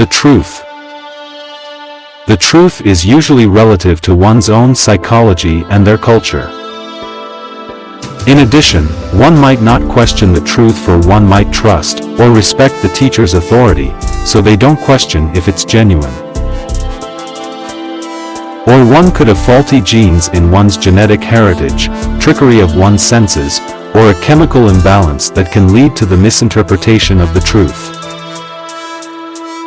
The truth. The truth is usually relative to one's own psychology and their culture. In addition, one might not question the truth, for one might trust or respect the teacher's authority, so they don't question if it's genuine. Or one could have faulty genes in one's genetic heritage, trickery of one's senses, or a chemical imbalance that can lead to the misinterpretation of the truth.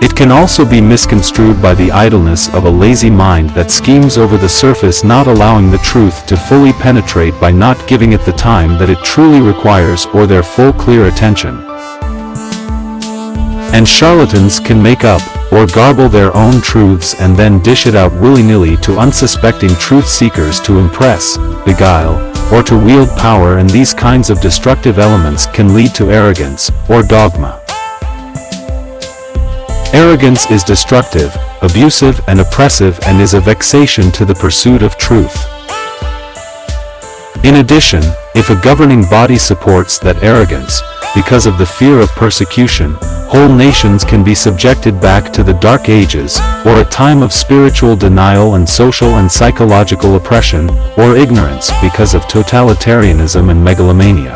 It can also be misconstrued by the idleness of a lazy mind that schemes over the surface, not allowing the truth to fully penetrate by not giving it the time that it truly requires or their full clear attention. And charlatans can make up or garble their own truths and then dish it out willy-nilly to unsuspecting truth seekers to impress, beguile, or to wield power, and these kinds of destructive elements can lead to arrogance or dogma. Arrogance is destructive, abusive and oppressive, and is a vexation to the pursuit of truth. In addition, if a governing body supports that arrogance, because of the fear of persecution, whole nations can be subjected back to the Dark Ages, or a time of spiritual denial and social and psychological oppression, or ignorance because of totalitarianism and megalomania.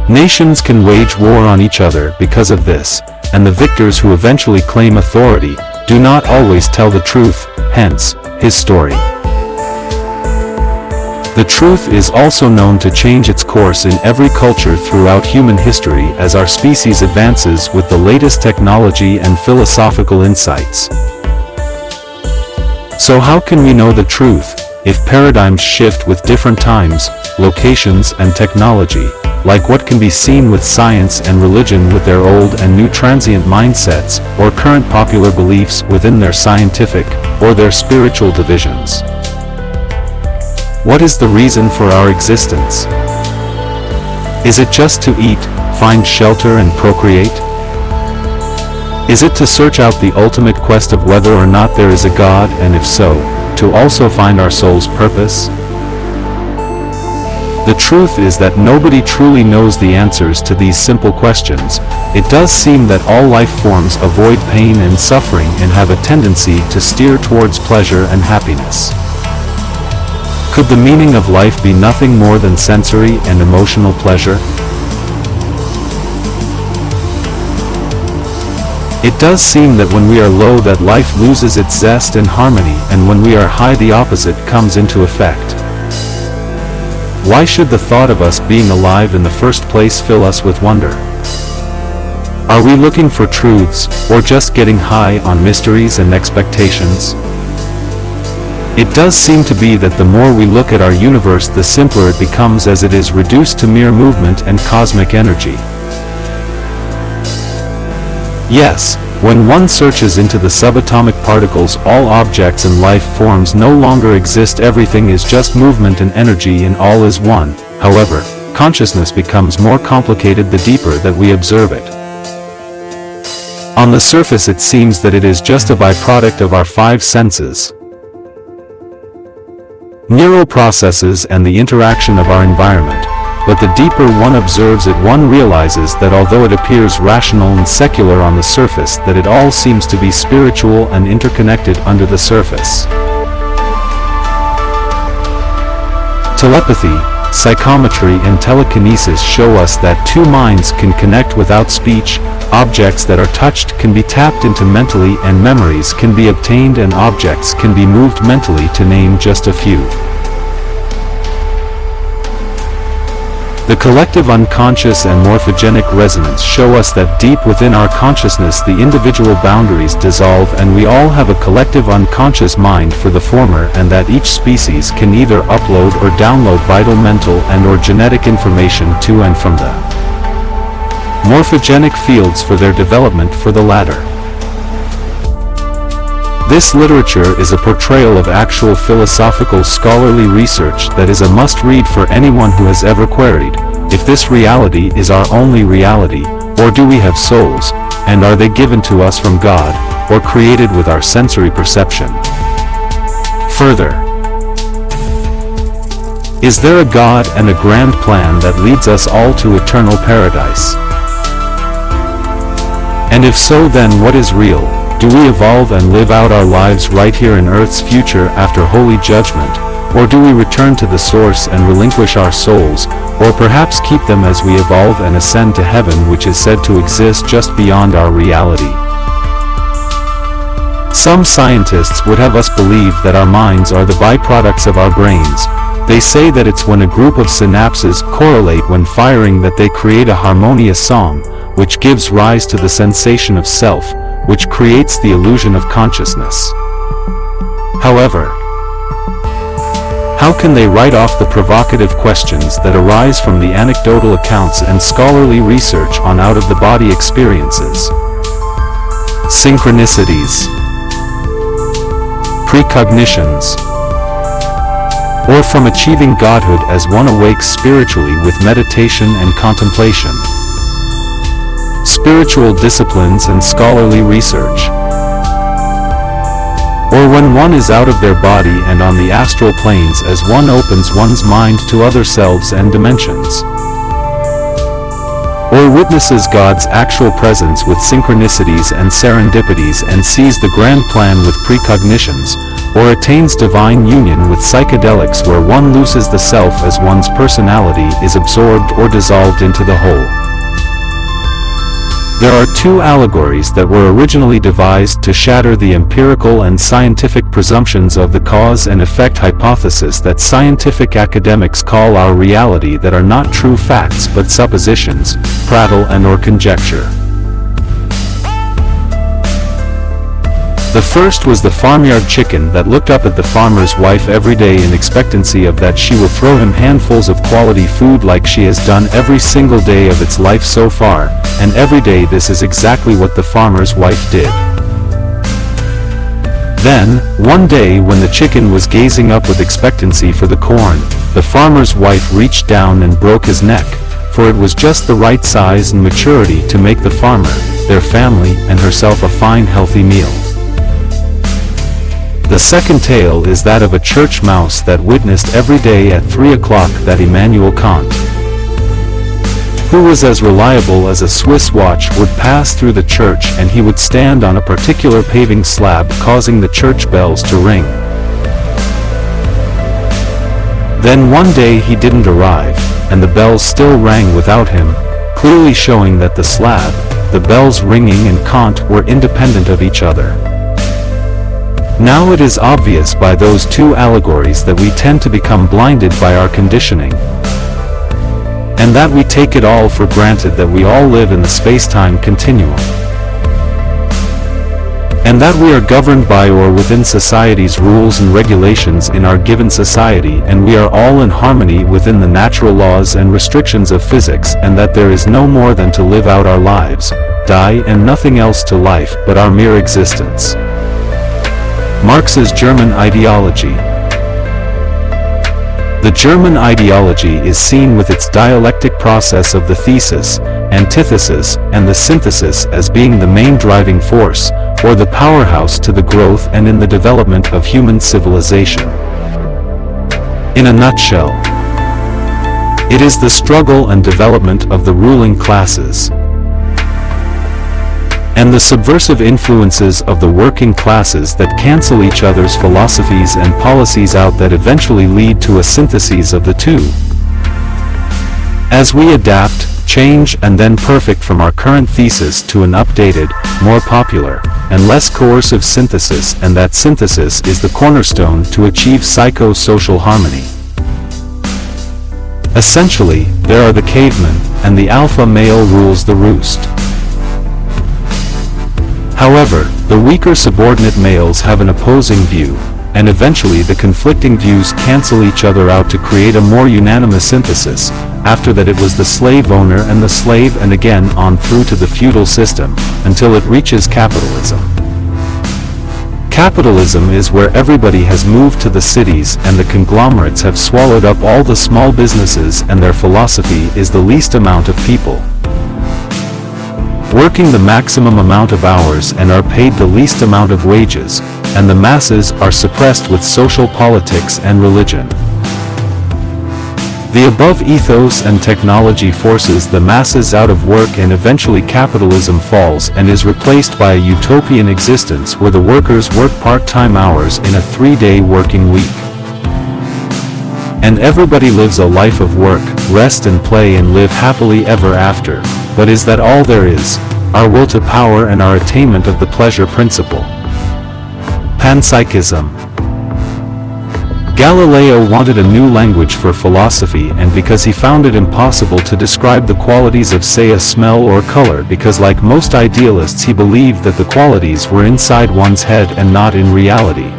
Nations can wage war on each other because of this, and the victors who eventually claim authority do not always tell the truth, hence, his story. The truth is also known to change its course in every culture throughout human history as our species advances with the latest technology and philosophical insights. So how can we know the truth, if paradigms shift with different times, locations and technology, like what can be seen with science and religion with their old and new transient mindsets, or current popular beliefs within their scientific or their spiritual divisions? What is the reason for our existence? Is it just to eat, find shelter and procreate? Is it to search out the ultimate quest of whether or not there is a God, and if so, to also find our soul's purpose? The truth is that nobody truly knows the answers to these simple questions. It does seem that all life forms avoid pain and suffering and have a tendency to steer towards pleasure and happiness. Could the meaning of life be nothing more than sensory and emotional pleasure? It does seem that when we are low that life loses its zest and harmony, and when we are high the opposite comes into effect. Why should the thought of us being alive in the first place fill us with wonder? Are we looking for truths, or just getting high on mysteries and expectations? It does seem to be that the more we look at our universe, the simpler it becomes, as it is reduced to mere movement and cosmic energy. Yes, when one searches into the subatomic particles, all objects and life forms no longer exist. Everything is just movement and energy, and all is one. However, consciousness becomes more complicated the deeper that we observe it. On the surface it seems that it is just a byproduct of our five senses, neural processes and the interaction of our environment, but the deeper one observes it, one realizes that although it appears rational and secular on the surface, that it all seems to be spiritual and interconnected under the surface. Telepathy, psychometry and telekinesis show us that two minds can connect without speech, objects that are touched can be tapped into mentally, and memories can be obtained, and objects can be moved mentally, to name just a few. The collective unconscious and morphogenic resonance show us that deep within our consciousness the individual boundaries dissolve, and we all have a collective unconscious mind for the former, and that each species can either upload or download vital mental and or genetic information to and from the morphogenic fields for their development for the latter. This literature is a portrayal of actual philosophical scholarly research that is a must-read for anyone who has ever queried, if this reality is our only reality, or do we have souls, and are they given to us from God, or created with our sensory perception? Further, is there a God and a grand plan that leads us all to eternal paradise? And if so, then what is real? Do we evolve and live out our lives right here in Earth's future after holy judgment? Or do we return to the source and relinquish our souls, or perhaps keep them as we evolve and ascend to heaven, which is said to exist just beyond our reality? Some scientists would have us believe that our minds are the byproducts of our brains. They say that it's when a group of synapses correlate when firing that they create a harmonious song, which gives rise to the sensation of self, which creates the illusion of consciousness. However, how can they write off the provocative questions that arise from the anecdotal accounts and scholarly research on out-of-the-body experiences? Synchronicities, precognitions, or from achieving godhood as one awakes spiritually with meditation and contemplation, spiritual disciplines and scholarly research, or when one is out of their body and on the astral planes as one opens one's mind to other selves and dimensions, or witnesses God's actual presence with synchronicities and serendipities and sees the grand plan with precognitions, or attains divine union with psychedelics where one loses the self as one's personality is absorbed or dissolved into the whole. There are two allegories that were originally devised to shatter the empirical and scientific presumptions of the cause and effect hypothesis that scientific academics call our reality that are not true facts but suppositions, prattle and/or conjecture. The first was the farmyard chicken that looked up at the farmer's wife every day in expectancy of that she will throw him handfuls of quality food like she has done every single day of its life so far, and every day this is exactly what the farmer's wife did. Then, one day when the chicken was gazing up with expectancy for the corn, the farmer's wife reached down and broke his neck, for it was just the right size and maturity to make the farmer, their family, and herself a fine healthy meal. The second tale is that of a church mouse that witnessed every day at 3 o'clock that Immanuel Kant, who was as reliable as a Swiss watch, would pass through the church and he would stand on a particular paving slab causing the church bells to ring. Then one day he didn't arrive, and the bells still rang without him, clearly showing that the slab, the bells ringing and Kant were independent of each other. Now it is obvious by those two allegories that we tend to become blinded by our conditioning, and that we take it all for granted that we all live in the space-time continuum, and that we are governed by or within society's rules and regulations in our given society, and we are all in harmony within the natural laws and restrictions of physics, and that there is no more than to live out our lives, die, and nothing else to life but our mere existence. Marx's German ideology. The German ideology is seen with its dialectic process of the thesis, antithesis, and the synthesis as being the main driving force, or the powerhouse to the growth and in the development of human civilization. In a nutshell, it is the struggle and development of the ruling classes, and the subversive influences of the working classes that cancel each other's philosophies and policies out that eventually lead to a synthesis of the two. As we adapt, change, and then perfect from our current thesis to an updated, more popular, and less coercive synthesis, and that synthesis is the cornerstone to achieve psycho-social harmony. Essentially, there are the cavemen, and the alpha male rules the roost. However, the weaker subordinate males have an opposing view, and eventually the conflicting views cancel each other out to create a more unanimous synthesis. After that it was the slave owner and the slave, and again on through to the feudal system, until it reaches capitalism. Capitalism is where everybody has moved to the cities and the conglomerates have swallowed up all the small businesses, and their philosophy is the least amount of people working the maximum amount of hours and are paid the least amount of wages, and the masses are suppressed with social politics and religion. The above ethos and technology forces the masses out of work, and eventually capitalism falls and is replaced by a utopian existence where the workers work part-time hours in a 3-day working week. And everybody lives a life of work, rest and play and live happily ever after. But is that all there is? Our will to power and our attainment of the pleasure principle. Panpsychism. Galileo wanted a new language for philosophy, and because he found it impossible to describe the qualities of, say, a smell or color, because like most idealists he believed that the qualities were inside one's head and not in reality.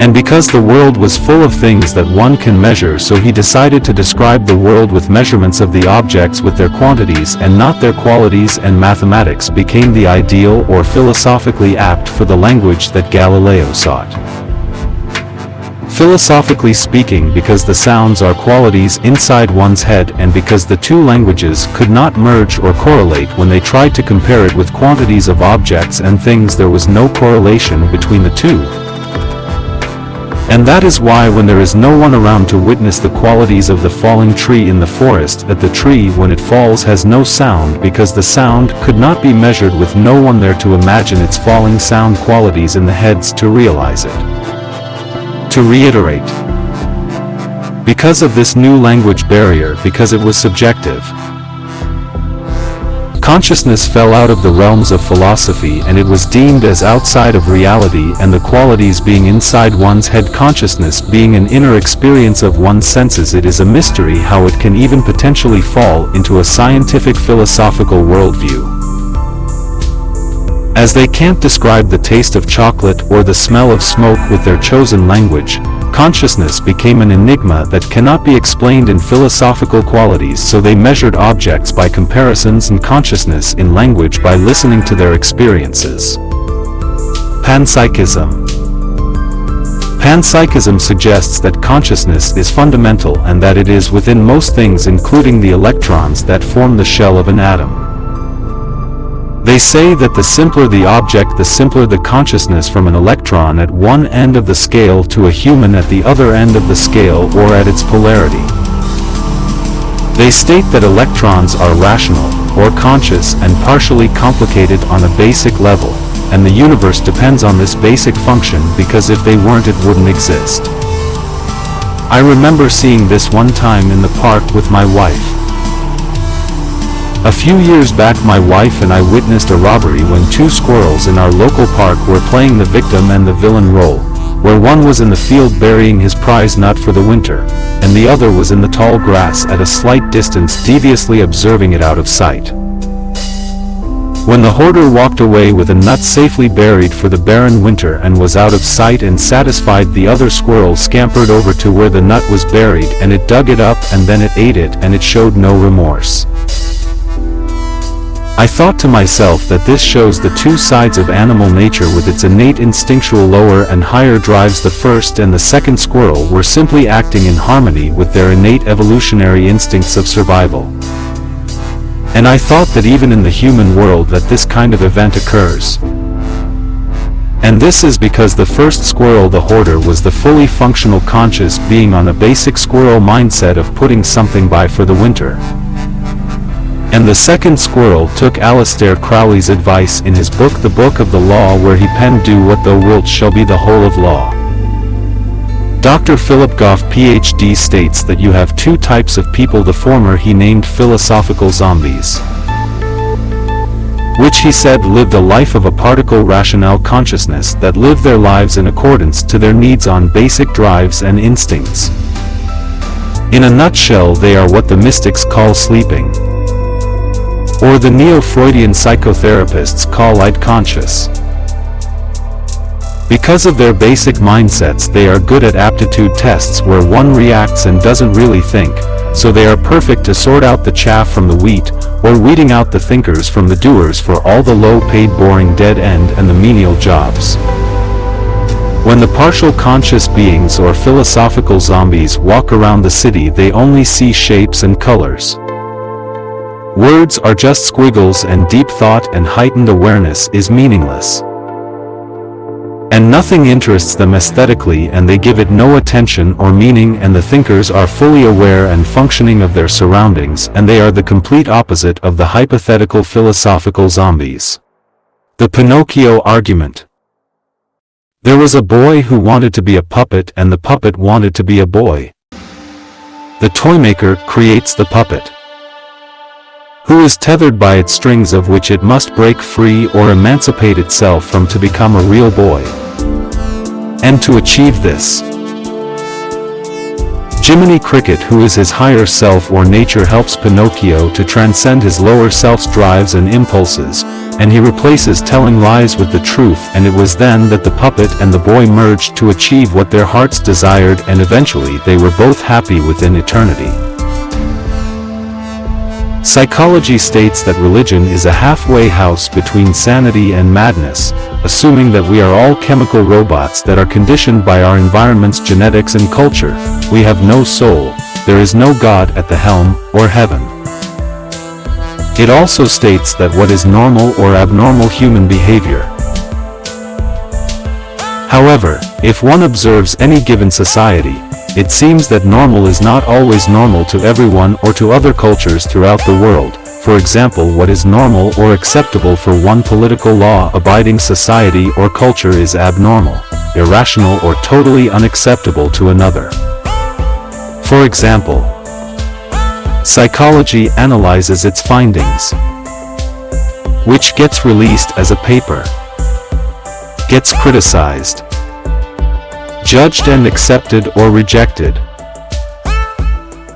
And because the world was full of things that one can measure, so he decided to describe the world with measurements of the objects with their quantities and not their qualities, and mathematics became the ideal or philosophically apt for the language that Galileo sought. Philosophically speaking, because the sounds are qualities inside one's head, and because the two languages could not merge or correlate when they tried to compare it with quantities of objects and things, there was no correlation between the two. And that is why when there is no one around to witness the qualities of the falling tree in the forest, that the tree when it falls has no sound, because the sound could not be measured with no one there to imagine its falling sound qualities in the heads to realize it. To reiterate. Because of this new language barrier, because it was subjective, consciousness fell out of the realms of philosophy and it was deemed as outside of reality, and the qualities being inside one's head, consciousness being an inner experience of one's senses, it is a mystery how it can even potentially fall into a scientific philosophical worldview. As they can't describe the taste of chocolate or the smell of smoke with their chosen language, consciousness became an enigma that cannot be explained in philosophical qualities, so they measured objects by comparisons and consciousness in language by listening to their experiences. Panpsychism. Panpsychism suggests that consciousness is fundamental and that it is within most things, including the electrons that form the shell of an atom. They say that the simpler the object, the simpler the consciousness, from an electron at one end of the scale to a human at the other end of the scale, or at its polarity. They state that electrons are rational, or conscious, and partially complicated on a basic level, and the universe depends on this basic function, because if they weren't it wouldn't exist. I remember seeing this one time in the park with my wife. A few years back my wife and I witnessed a robbery when two squirrels in our local park were playing the victim and the villain role, where one was in the field burying his prize nut for the winter, and the other was in the tall grass at a slight distance deviously observing it out of sight. When the hoarder walked away with a nut safely buried for the barren winter and was out of sight and satisfied, the other squirrel scampered over to where the nut was buried, and it dug it up and then it ate it, and it showed no remorse. I thought to myself that this shows the two sides of animal nature, with its innate instinctual lower and higher drives. The first and the second squirrel were simply acting in harmony with their innate evolutionary instincts of survival. And I thought that even in the human world that this kind of event occurs. And this is because the first squirrel, the hoarder, was the fully functional conscious being on a basic squirrel mindset of putting something by for the winter. And the second squirrel took Aleister Crowley's advice in his book The Book of the Law, where he penned, "Do what thou wilt shall be the whole of law." Dr. Philip Goff PhD states that you have two types of people. The former he named philosophical zombies, which he said lived a life of a particle rationale consciousness, that live their lives in accordance to their needs on basic drives and instincts. In a nutshell, they are what the mystics call sleeping, or the neo-Freudian psychotherapists call light conscious. Because of their basic mindsets, they are good at aptitude tests where one reacts and doesn't really think, so they are perfect to sort out the chaff from the wheat, or weeding out the thinkers from the doers for all the low-paid, boring, dead-end and the menial jobs. When the partial conscious beings or philosophical zombies walk around the city, they only see shapes and colors. Words are just squiggles, and deep thought and heightened awareness is meaningless. And nothing interests them aesthetically, and they give it no attention or meaning, and the thinkers are fully aware and functioning of their surroundings, and they are the complete opposite of the hypothetical philosophical zombies. The Pinocchio argument. There was a boy who wanted to be a puppet, and the puppet wanted to be a boy. The toymaker creates the puppet, who is tethered by its strings, of which it must break free or emancipate itself from to become a real boy. And to achieve this, Jiminy Cricket, who is his higher self or nature, helps Pinocchio to transcend his lower self's drives and impulses, and he replaces telling lies with the truth, and it was then that the puppet and the boy merged to achieve what their hearts desired, and eventually they were both happy within eternity. Psychology states that religion is a halfway house between sanity and madness, assuming that we are all chemical robots that are conditioned by our environment's genetics and culture. We have no soul, there is no God at the helm, or heaven. It also states that what is normal or abnormal human behavior. However, if one observes any given society, it seems that normal is not always normal to everyone or to other cultures throughout the world. For example, what is normal or acceptable for one political law-abiding society or culture is abnormal, irrational, or totally unacceptable to another. For example, psychology analyzes its findings, which gets released as a paper, gets criticized, judged and accepted or rejected.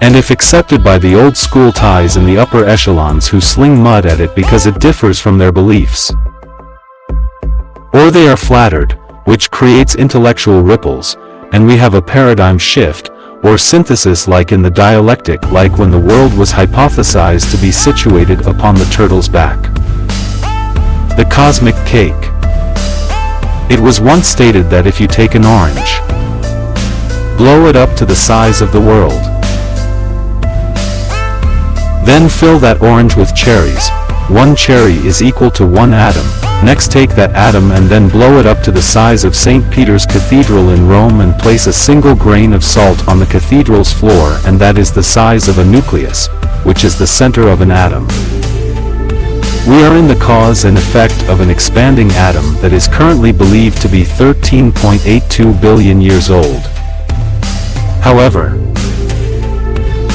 And if accepted by the old school ties in the upper echelons who sling mud at it because it differs from their beliefs, or they are flattered, which creates intellectual ripples, and we have a paradigm shift, or synthesis, like in the dialectic, like when the world was hypothesized to be situated upon the turtle's back. The cosmic cake. It was once stated that if you take an orange, blow it up to the size of the world, then fill that orange with cherries, one cherry is equal to one atom. Next, take that atom and then blow it up to the size of St. Peter's Cathedral in Rome, and place a single grain of salt on the cathedral's floor, and that is the size of a nucleus, which is the center of an atom. We are in the cause and effect of an expanding atom that is currently believed to be 13.82 billion years old. However,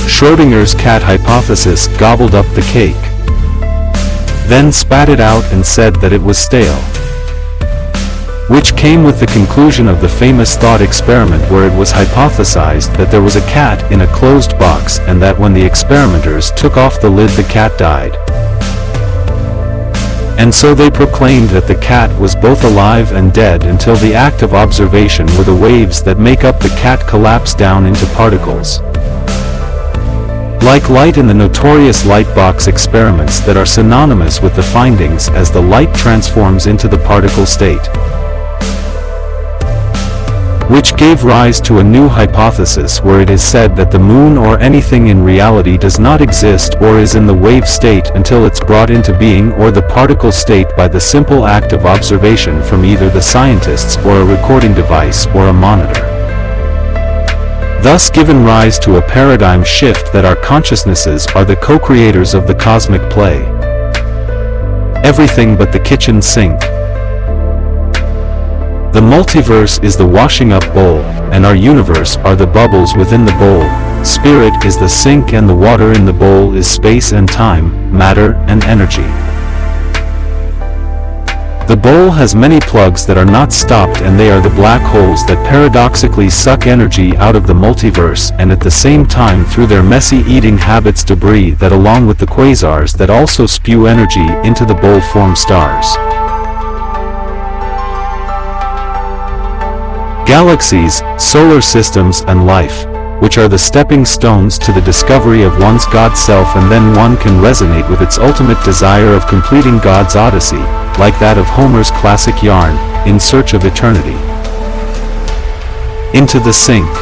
Schrödinger's cat hypothesis gobbled up the cake, then spat it out and said that it was stale, which came with the conclusion of the famous thought experiment, where it was hypothesized that there was a cat in a closed box, and that when the experimenters took off the lid, the cat died. And so they proclaimed that the cat was both alive and dead, until the act of observation, where the waves that make up the cat collapsed down into particles, like light in the notorious light box experiments, that are synonymous with the findings as the light transforms into the particle state, which gave rise to a new hypothesis where it is said that the moon or anything in reality does not exist or is in the wave state until it's brought into being, or the particle state, by the simple act of observation from either the scientists or a recording device or a monitor, thus given rise to a paradigm shift that our consciousnesses are the co-creators of the cosmic play. Everything but the kitchen sink. The multiverse is the washing up bowl, and our universe are the bubbles within the bowl. Spirit is the sink, and the water in the bowl is space and time, matter and energy. The bowl has many plugs that are not stopped, and they are the black holes that paradoxically suck energy out of the multiverse, and at the same time, through their messy eating habits, debris that, along with the quasars that also spew energy into the bowl, form stars, galaxies, solar systems and life, which are the stepping stones to the discovery of one's God self, and then one can resonate with its ultimate desire of completing God's Odyssey, like that of Homer's classic yarn, In Search of Eternity. Into the sink.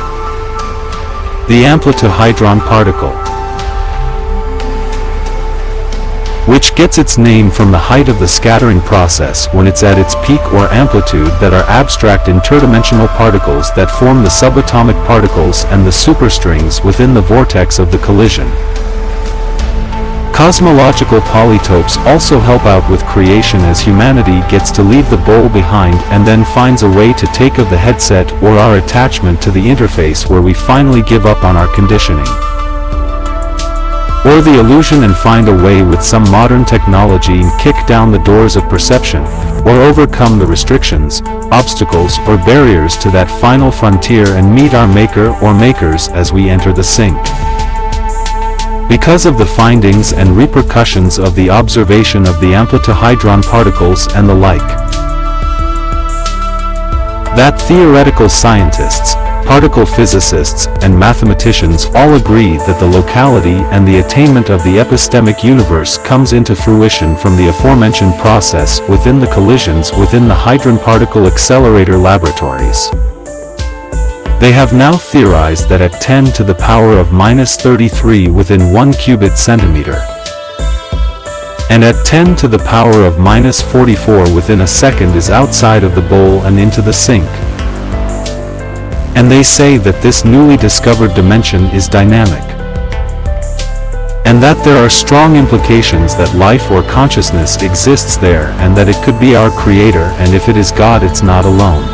The amplitude-hadron particle. which gets its name from the height of the scattering process when it's at its peak or amplitude, that are abstract interdimensional particles that form the subatomic particles and the superstrings within the vortex of the collision. Cosmological polytopes also help out with creation, as humanity gets to leave the bowl behind and then finds a way to take of the headset or our attachment to the interface, where we finally give up on our conditioning or the illusion and find a way with some modern technology and kick down the doors of perception, or overcome the restrictions, obstacles, or barriers to that final frontier and meet our maker or makers as we enter the sync. Because of the findings and repercussions of the observation of the amplitude-hadron particles and the like, that theoretical scientists, particle physicists, and mathematicians all agree that the locality and the attainment of the epistemic universe comes into fruition from the aforementioned process within the collisions within the Hadron Particle Accelerator laboratories. They have now theorized that at 10 to the power of -33 within 1 qubit centimeter, and at 10 to the power of -44 within a second is outside of the bowl and into the sink. And they say that this newly discovered dimension is dynamic, and that there are strong implications that life or consciousness exists there, and that it could be our creator, and if it is God, it's not alone.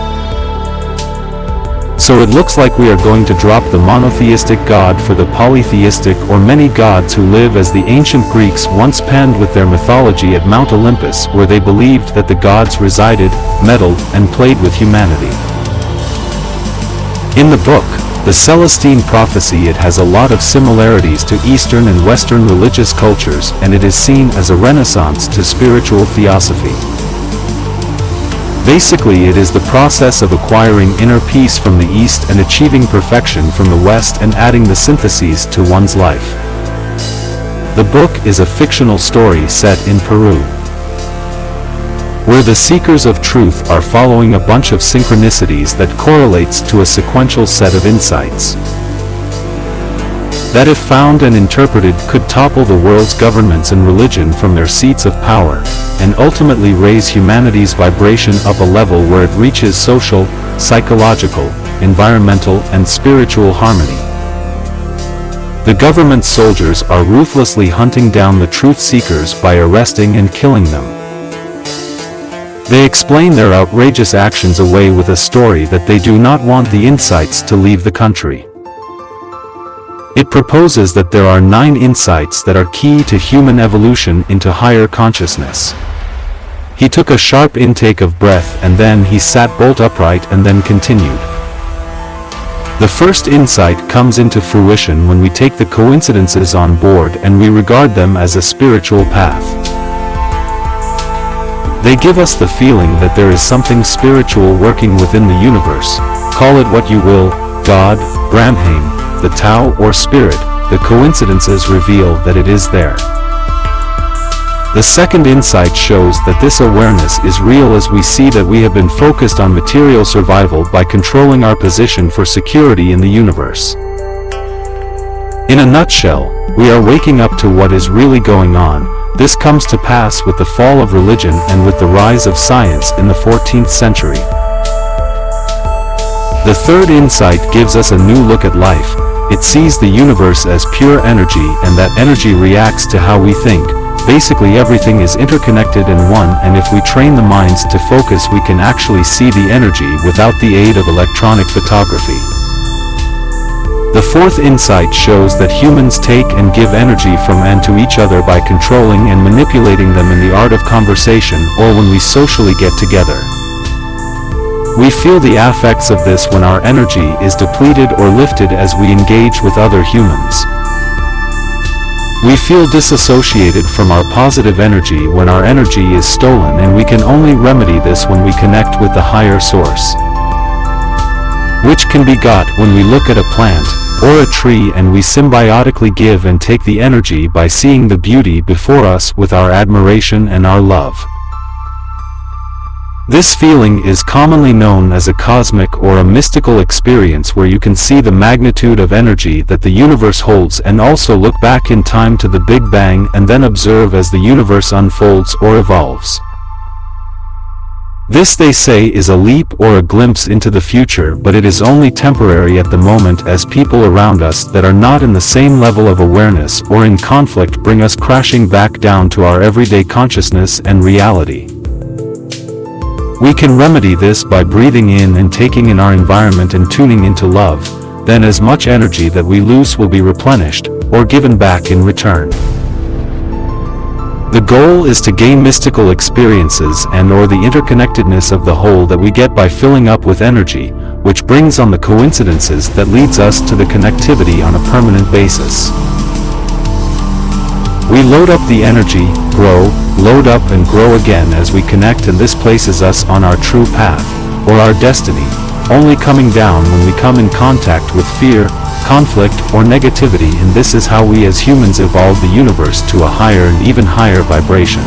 So it looks like we are going to drop the monotheistic God for the polytheistic or many gods who live as the ancient Greeks once penned with their mythology at Mount Olympus, where they believed that the gods resided, meddled, and played with humanity. In the book, The Celestine Prophecy, it has a lot of similarities to Eastern and Western religious cultures, and it is seen as a renaissance to spiritual theosophy. Basically, it is the process of acquiring inner peace from the East and achieving perfection from the West, and adding the syntheses to one's life. The book is a fictional story set in Peru, where the seekers of truth are following a bunch of synchronicities that correlates to a sequential set of insights that, if found and interpreted, could topple the world's governments and religion from their seats of power, and ultimately raise humanity's vibration up a level where it reaches social, psychological, environmental, and spiritual harmony. The government soldiers are ruthlessly hunting down the truth seekers by arresting and killing them. They explain their outrageous actions away with a story that they do not want the insights to leave the country. It proposes that there are 9 insights that are key to human evolution into higher consciousness. He took a sharp intake of breath, and then he sat bolt upright and then continued. The first insight comes into fruition when we take the coincidences on board and we regard them as a spiritual path. They give us the feeling that there is something spiritual working within the universe. Call it what you will, God, Brahman, the Tao, or Spirit. The coincidences reveal that it is there. The second insight shows that this awareness is real, as we see that we have been focused on material survival by controlling our position for security in the universe. In a nutshell, we are waking up to what is really going on. This comes to pass with the fall of religion and with the rise of science in the 14th century. The third insight gives us a new look at life. It sees the universe as pure energy, and that energy reacts to how we think. Basically, everything is interconnected in one, and if we train the minds to focus, we can actually see the energy without the aid of electronic photography. The fourth insight shows that humans take and give energy from and to each other by controlling and manipulating them in the art of conversation, or when we socially get together. We feel the affects of this when our energy is depleted or lifted as we engage with other humans. We feel disassociated from our positive energy when our energy is stolen, and we can only remedy this when we connect with the higher source, which can be got when we look at a plant or a tree and we symbiotically give and take the energy by seeing the beauty before us with our admiration and our love. This feeling is commonly known as a cosmic or a mystical experience, where you can see the magnitude of energy that the universe holds and also look back in time to the Big Bang and then observe as the universe unfolds or evolves. This, they say, is a leap or a glimpse into the future, but it is only temporary at the moment, as people around us that are not in the same level of awareness or in conflict bring us crashing back down to our everyday consciousness and reality. We can remedy this by breathing in and taking in our environment and tuning into love. Then as much energy that we lose will be replenished, or given back in return. The goal is to gain mystical experiences and/or the interconnectedness of the whole that we get by filling up with energy, which brings on the coincidences that leads us to the connectivity on a permanent basis. We load up the energy, grow, load up and grow again as we connect, and this places us on our true path, or our destiny, only coming down when we come in contact with fear, conflict, or negativity, and this is how we as humans evolve the universe to a higher and even higher vibration.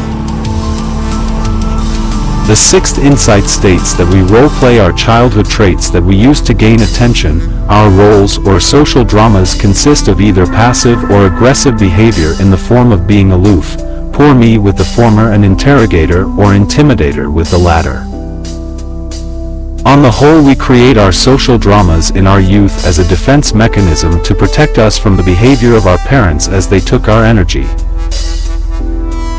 The sixth insight states that we role-play our childhood traits that we use to gain attention. Our roles or social dramas consist of either passive or aggressive behavior in the form of being aloof, poor me with the former, and interrogator or intimidator with the latter. On the whole, we create our social dramas in our youth as a defense mechanism to protect us from the behavior of our parents as they took our energy.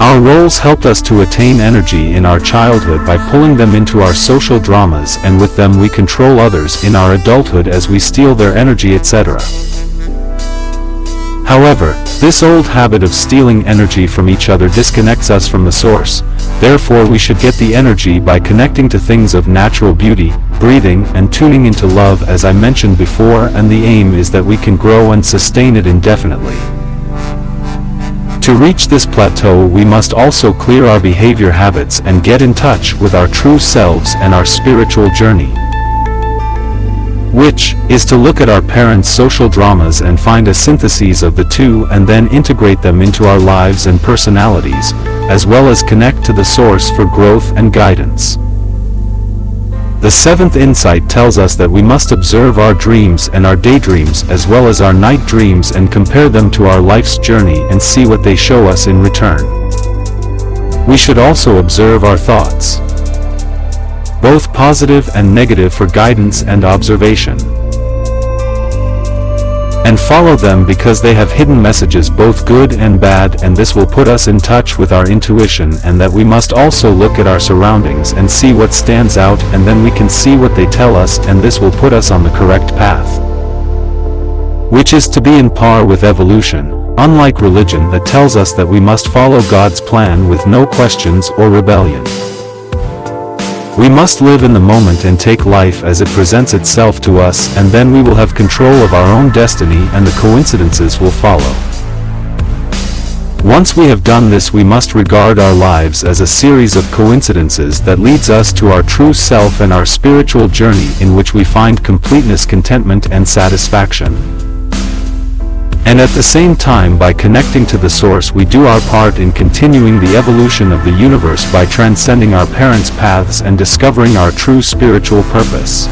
Our roles helped us to attain energy in our childhood by pulling them into our social dramas, and with them we control others in our adulthood as we steal their energy, etc. However, this old habit of stealing energy from each other disconnects us from the source. Therefore, we should get the energy by connecting to things of natural beauty, breathing, and tuning into love, as I mentioned before, and the aim is that we can grow and sustain it indefinitely. To reach this plateau, we must also clear our behavior habits and get in touch with our true selves and our spiritual journey, which is to look at our parents' social dramas and find a synthesis of the two and then integrate them into our lives and personalities, as well as connect to the source for growth and guidance. The seventh insight tells us that we must observe our dreams and our daydreams as well as our night dreams and compare them to our life's journey and see what they show us in return. We should also observe our thoughts, both positive and negative, for guidance and observation, and follow them because they have hidden messages, both good and bad, and this will put us in touch with our intuition, and that we must also look at our surroundings and see what stands out, and then we can see what they tell us, and this will put us on the correct path, which is to be in par with evolution, unlike religion that tells us that we must follow God's plan with no questions or rebellion. We must live in the moment and take life as it presents itself to us, and then we will have control of our own destiny and the coincidences will follow. Once we have done this, we must regard our lives as a series of coincidences that leads us to our true self and our spiritual journey, in which we find completeness, contentment, and satisfaction. And at the same time, by connecting to the source, we do our part in continuing the evolution of the universe by transcending our parents' paths and discovering our true spiritual purpose.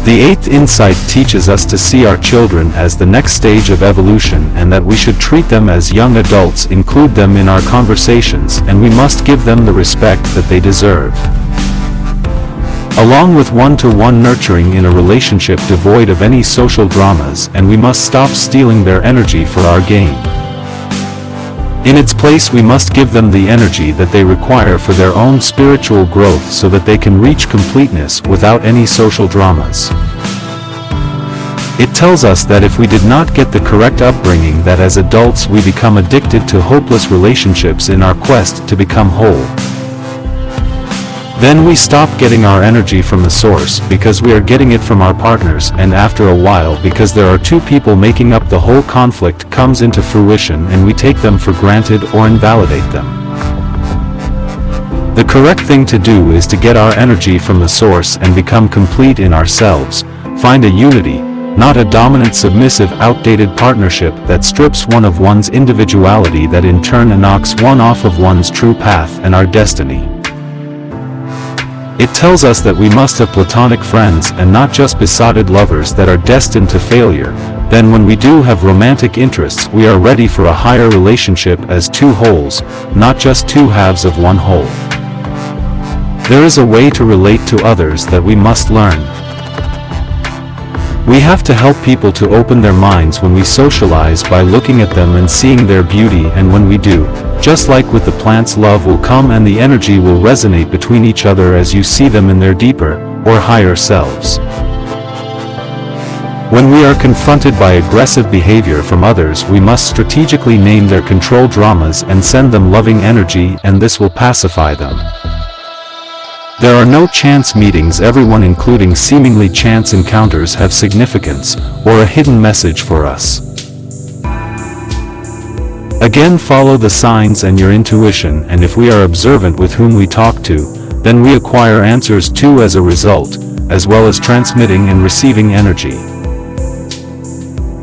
The eighth insight teaches us to see our children as the next stage of evolution, and that we should treat them as young adults, include them in our conversations, and we must give them the respect that they deserve, along with one-to-one nurturing in a relationship devoid of any social dramas, and we must stop stealing their energy for our gain. In its place, we must give them the energy that they require for their own spiritual growth so that they can reach completeness without any social dramas. It tells us that if we did not get the correct upbringing, that as adults we become addicted to hopeless relationships in our quest to become whole. Then we stop getting our energy from the source because we are getting it from our partners, and after a while, because there are two people making up the whole, conflict comes into fruition and we take them for granted or invalidate them. The correct thing to do is to get our energy from the source and become complete in ourselves, find a unity, not a dominant, submissive, outdated partnership that strips one of one's individuality, that in turn knocks one off of one's true path and our destiny. It tells us that we must have platonic friends and not just besotted lovers that are destined to failure. Then when we do have romantic interests, we are ready for a higher relationship as two wholes, not just two halves of one whole. There is a way to relate to others that we must learn. We have to help people to open their minds when we socialize by looking at them and seeing their beauty, and when we do, just like with the plants, love will come and the energy will resonate between each other as you see them in their deeper, or higher selves. When we are confronted by aggressive behavior from others, we must strategically name their control dramas and send them loving energy, and this will pacify them. There are no chance meetings. Everyone, including seemingly chance encounters, have significance, or a hidden message for us. Again, follow the signs and your intuition, and if we are observant with whom we talk to, then we acquire answers too as a result, as well as transmitting and receiving energy.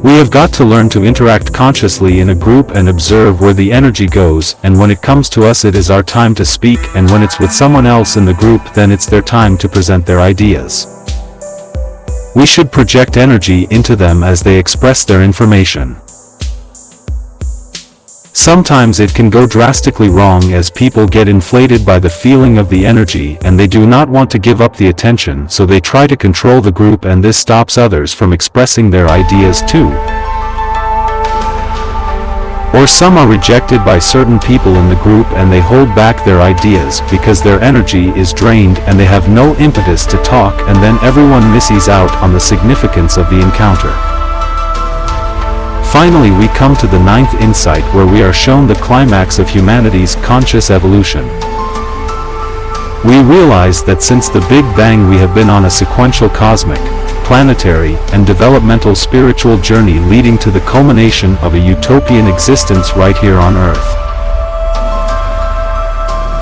We have got to learn to interact consciously in a group and observe where the energy goes, and when it comes to us it is our time to speak, and when it's with someone else in the group then it's their time to present their ideas. We should project energy into them as they express their information. Sometimes it can go drastically wrong as people get inflated by the feeling of the energy and they do not want to give up the attention, so they try to control the group, and this stops others from expressing their ideas too. Or some are rejected by certain people in the group and they hold back their ideas because their energy is drained and they have no impetus to talk, and then everyone misses out on the significance of the encounter. Finally, we come to the ninth insight, where we are shown the climax of humanity's conscious evolution. We realize that since the Big Bang we have been on a sequential cosmic, planetary, and developmental spiritual journey leading to the culmination of a utopian existence right here on Earth.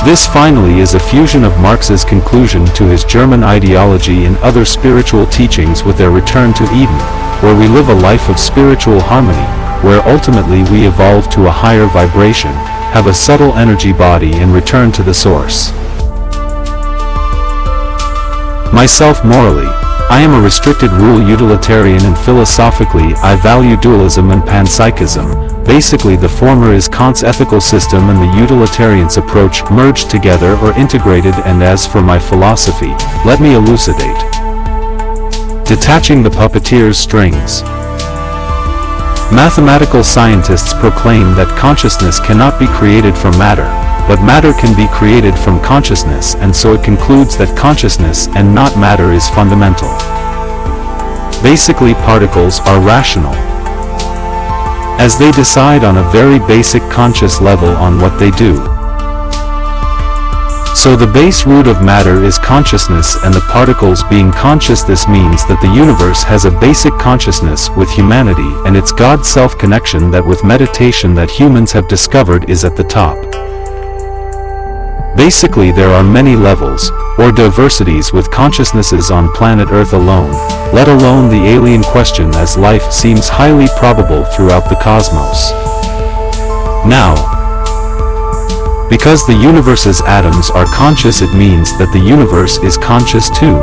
This finally is a fusion of Marx's conclusion to his German ideology and other spiritual teachings with their return to Eden, where we live a life of spiritual harmony, where ultimately we evolve to a higher vibration, have a subtle energy body, and return to the source. Myself, morally, I am a restricted rule utilitarian, and philosophically I value dualism and panpsychism. Basically the former is Kant's ethical system and the utilitarian's approach merged together or integrated, and as for my philosophy, let me elucidate. Detaching the puppeteer's strings. Mathematical scientists proclaim that consciousness cannot be created from matter, but matter can be created from consciousness, and so it concludes that consciousness and not matter is fundamental. Basically, particles are rational, as they decide on a very basic conscious level on what they do. So the base root of matter is consciousness, and the particles being conscious. This means that the universe has a basic consciousness with humanity, and it's God's self-connection that with meditation that humans have discovered is at the top. Basically there are many levels, or diversities with consciousnesses on planet Earth alone, let alone the alien question, as life seems highly probable throughout the cosmos. Now, because the universe's atoms are conscious, it means that the universe is conscious too.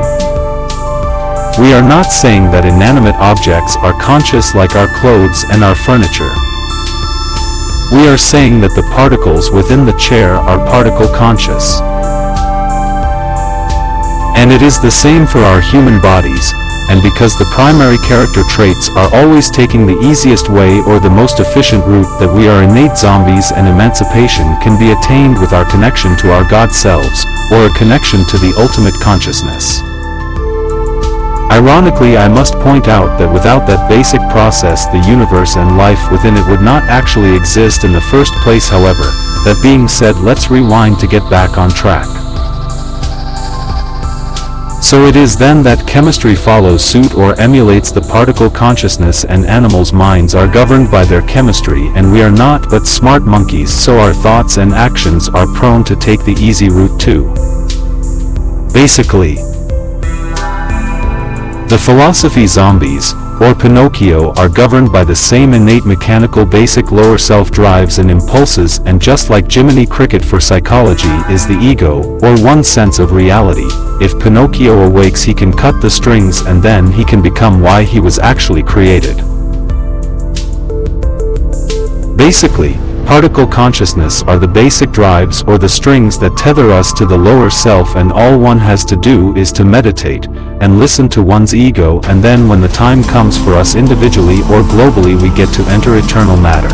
We are not saying that inanimate objects are conscious like our clothes and our furniture. We are saying that the particles within the chair are particle conscious. And it is the same for our human bodies, and because the primary character traits are always taking the easiest way or the most efficient route, that we are innate zombies, and emancipation can be attained with our connection to our God selves, or a connection to the ultimate consciousness. Ironically, I must point out that without that basic process the universe and life within it would not actually exist in the first place. However, that being said, let's rewind to get back on track. So it is then that chemistry follows suit or emulates the particle consciousness, and animals' minds are governed by their chemistry, and we are not but smart monkeys, so our thoughts and actions are prone to take the easy route too. Basically, the philosophy zombies, or Pinocchio are governed by the same innate mechanical basic lower self drives and impulses, and just like Jiminy Cricket for psychology is the ego, or one sense of reality. If Pinocchio awakes, he can cut the strings and then he can become why he was actually created. Basically, particle consciousness are the basic drives or the strings that tether us to the lower self, and all one has to do is to meditate and listen to one's ego, and then when the time comes for us individually or globally, we get to enter eternal matter.